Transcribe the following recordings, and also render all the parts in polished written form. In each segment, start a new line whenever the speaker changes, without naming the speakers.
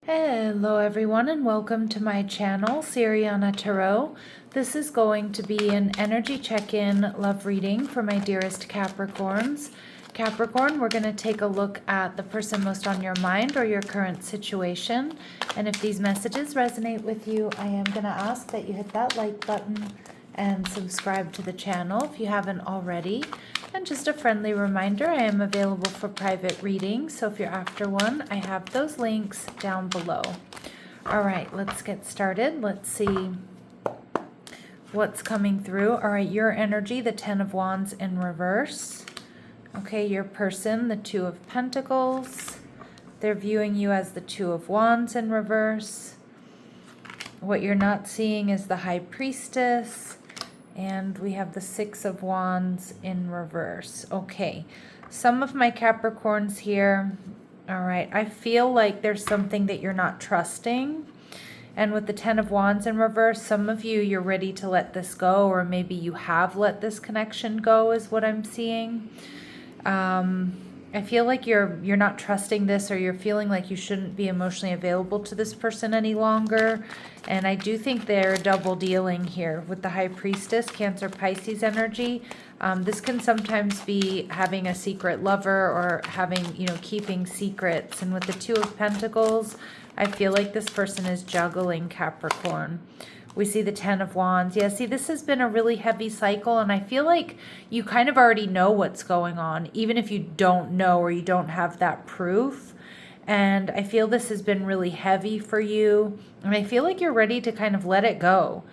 Hello everyone and welcome to my channel, Sirianatarot. This is going to be an energy check-in love reading for my dearest Capricorns. Capricorn, we're going to take a look at the person most on your mind or your current situation. And if these messages resonate with you, I am going to ask that you hit that like button and subscribe to the channel if you haven't already. And just a friendly reminder, I am available for private readings, so if you're after one, I have those links down below. All right, let's get started. Let's see what's coming through. All right, your energy, the Ten of Wands in reverse. Okay, your person, the Two of Pentacles. They're viewing you as the Two of Wands in reverse. What you're not seeing is the High Priestess. And we have the Six of Wands in reverse. Okay, some of my Capricorns here, all right, I feel like there's something that you're not trusting. And with the Ten of Wands in reverse, some of you, you're ready to let this go, or maybe you have let this connection go is what I'm seeing. I feel like you're not trusting this, or you're feeling like you shouldn't be emotionally available to this person any longer. And I do think they're double dealing here with the High Priestess, Cancer, Pisces energy. This can sometimes be having a secret lover or having, keeping secrets. And with the Two of Pentacles, I feel like this person is juggling Capricorn. We see the Ten of Wands. Yeah, see, this has been a really heavy cycle, and I feel like you kind of already know what's going on, even if you don't know or you don't have that proof. And I feel this has been really heavy for you, and I feel like you're ready to kind of let it go,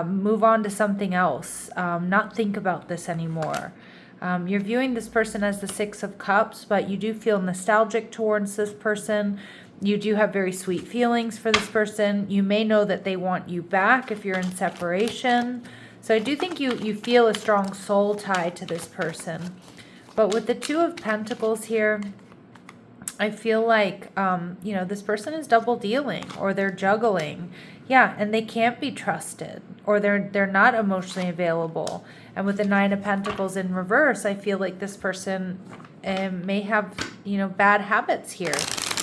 move on to something else, not think about this anymore. You're viewing this person as the Six of Cups, but you do feel nostalgic towards this person. You do have very sweet feelings for this person. You may know that they want you back if you're in separation. So I do think you feel a strong soul tie to this person. But with the Two of Pentacles here, I feel like, this person is double dealing, or they're juggling. Yeah, and they can't be trusted, or they're not emotionally available. And with the Nine of Pentacles in reverse, I feel like this person may have, bad habits here.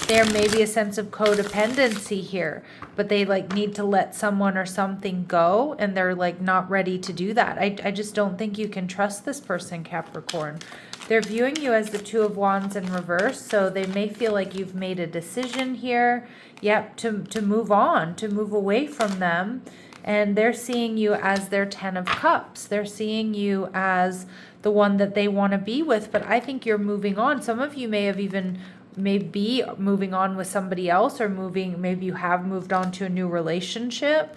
There may be a sense of codependency here, but they need to let someone or something go, and they're not ready to do that. I just don't think you can trust this person, Capricorn. They're viewing you as the Two of Wands in reverse, so they may feel like you've made a decision here, to move on, to move away from them. And they're seeing you as their Ten of Cups. They're seeing you as the one that they want to be with, but I think you're moving on. Some of you may be moving on with somebody else, or maybe you have moved on to a new relationship.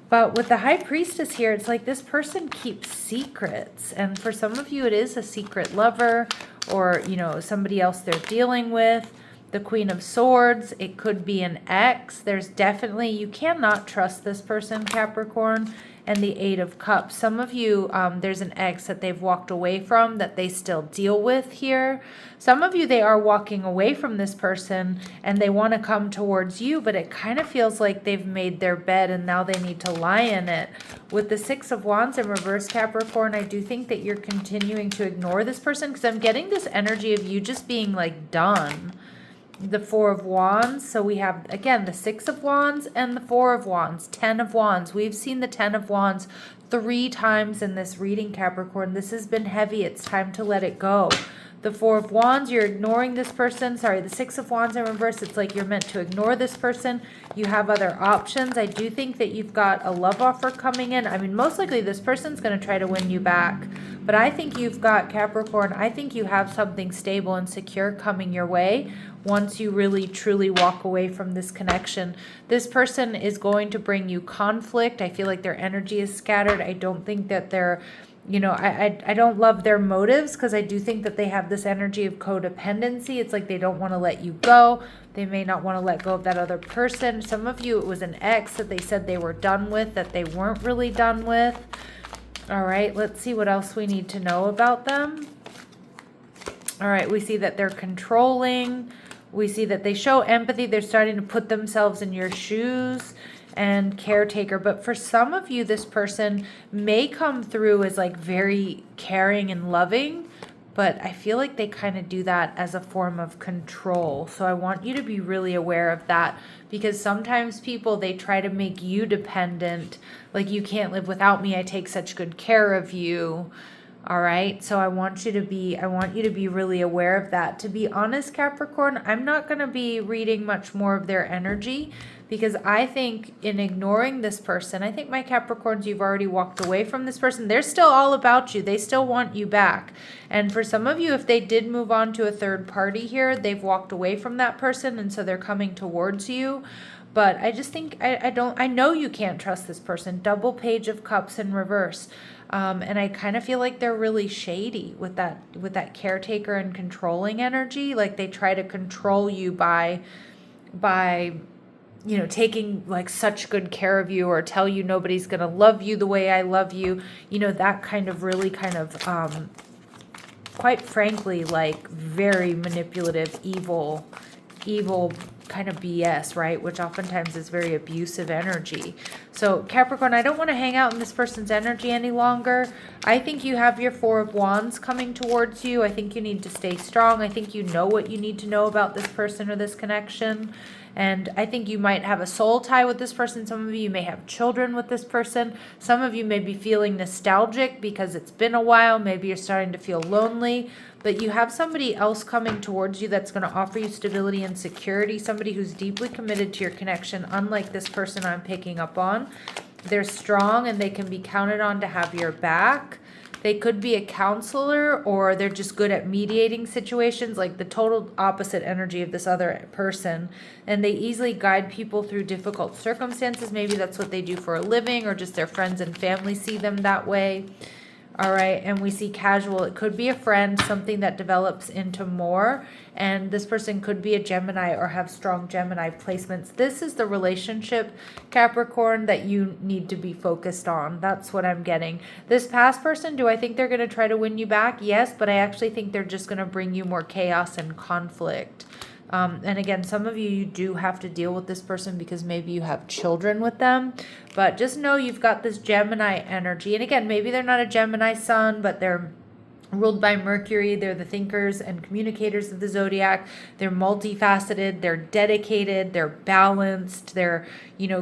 But with the High Priestess here, it's like this person keeps secrets. And for some of you, it is a secret lover, or, somebody else they're dealing with. The Queen of Swords, it could be an ex. There's definitely, you cannot trust this person, Capricorn. And the Eight of Cups. Some of you, there's an ex that they've walked away from that they still deal with here. Some of you, they are walking away from this person and they want to come towards you, but it kind of feels like they've made their bed and now they need to lie in it. With the Six of Wands in reverse, Capricorn, I do think that you're continuing to ignore this person, because I'm getting this energy of you just being done. The Four of Wands. So we have, again, the Six of Wands and the Four of Wands, Ten of Wands. We've seen the Ten of Wands 3 times in this reading, Capricorn. This has been heavy. It's time to let it go. The Four of Wands, you're ignoring this person. Sorry, the Six of Wands in reverse, it's like you're meant to ignore this person. You have other options. I do think that you've got a love offer coming in. I mean, most likely this person's going to try to win you back. But I think you've got, Capricorn, I think you have something stable and secure coming your way once you really, truly walk away from this connection. This person is going to bring you conflict. I feel like their energy is scattered. I don't think that they're, I don't love their motives, because I do think that they have this energy of codependency. It's like they don't want to let you go. They may not want to let go of that other person. Some of you, it was an ex that they said they were done with, that they weren't really done with. All right, let's see what else we need to know about them. All right, we see that they're controlling. We see that they show empathy. They're starting to put themselves in your shoes, and caretaker. But for some of you, this person may come through as very caring and loving, but I feel like they kind of do that as a form of control. So I want you to be really aware of that, because sometimes people, they try to make you dependent, like you can't live without me, I take such good care of you. All right. So I want you to be really aware of that. To be honest, Capricorn, I'm not going to be reading much more of their energy, because I think in ignoring this person, I think my Capricorns, you've already walked away from this person. They're still all about you. They still want you back. And for some of you, if they did move on to a third party here, they've walked away from that person, and so they're coming towards you. But I just think, I know you can't trust this person. Double Page of Cups in reverse. And I kind of feel like they're really shady with that caretaker and controlling energy. Like they try to control you by taking like such good care of you, or tell you nobody's going to love you the way I love you. That kind of really kind of, quite frankly, like very manipulative, evil kind of BS, right? Which oftentimes is very abusive energy. So Capricorn, I don't want to hang out in this person's energy any longer. I think you have your Four of Wands coming towards you. I think you need to stay strong. I think you know what you need to know about this person or this connection. And I think you might have a soul tie with this person. Some of you may have children with this person. Some of you may be feeling nostalgic because it's been a while. Maybe you're starting to feel lonely. But you have somebody else coming towards you that's going to offer you stability and security. Somebody who's deeply committed to your connection, unlike this person I'm picking up on. They're strong and they can be counted on to have your back. They could be a counselor, or they're just good at mediating situations, like the total opposite energy of this other person. And they easily guide people through difficult circumstances. Maybe that's what they do for a living, or just their friends and family see them that way. All right, and we see casual. It could be a friend, something that develops into more. And this person could be a Gemini or have strong Gemini placements. This is the relationship, Capricorn, that you need to be focused on. That's what I'm getting. This past person, do I think they're going to try to win you back? Yes, but I actually think they're just going to bring you more chaos and conflict. And again, some of you do have to deal with this person because maybe you have children with them. But just know you've got this Gemini energy. And again, maybe they're not a Gemini sun, but they're ruled by Mercury. They're the thinkers and communicators of the zodiac. They're multifaceted. They're dedicated. They're balanced. They're,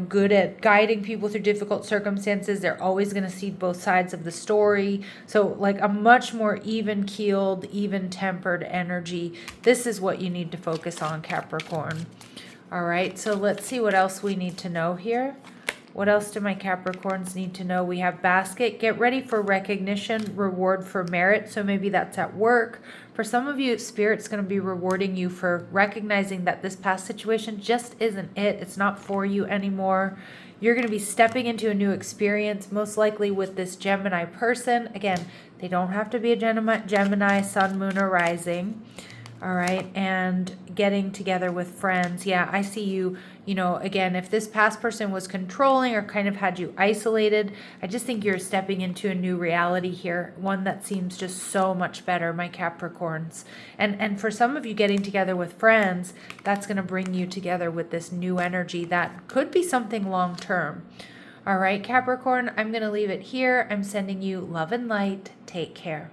good at guiding people through difficult circumstances. They're always going to see both sides of the story. So like a much more even-keeled, even-tempered energy. This is what you need to focus on, Capricorn. All right, so let's see what else we need to know here. What else do my Capricorns need to know? We have basket. Get ready for recognition, reward for merit. So maybe that's at work. For some of you, Spirit's going to be rewarding you for recognizing that this past situation just isn't it. It's not for you anymore. You're going to be stepping into a new experience, most likely with this Gemini person. Again, they don't have to be a Gemini, sun, moon, or rising. All right, and getting together with friends. Yeah, I see you, again, if this past person was controlling or kind of had you isolated, I just think you're stepping into a new reality here, one that seems just so much better, my Capricorns. And for some of you getting together with friends, that's going to bring you together with this new energy that could be something long term. All right, Capricorn, I'm going to leave it here. I'm sending you love and light. Take care.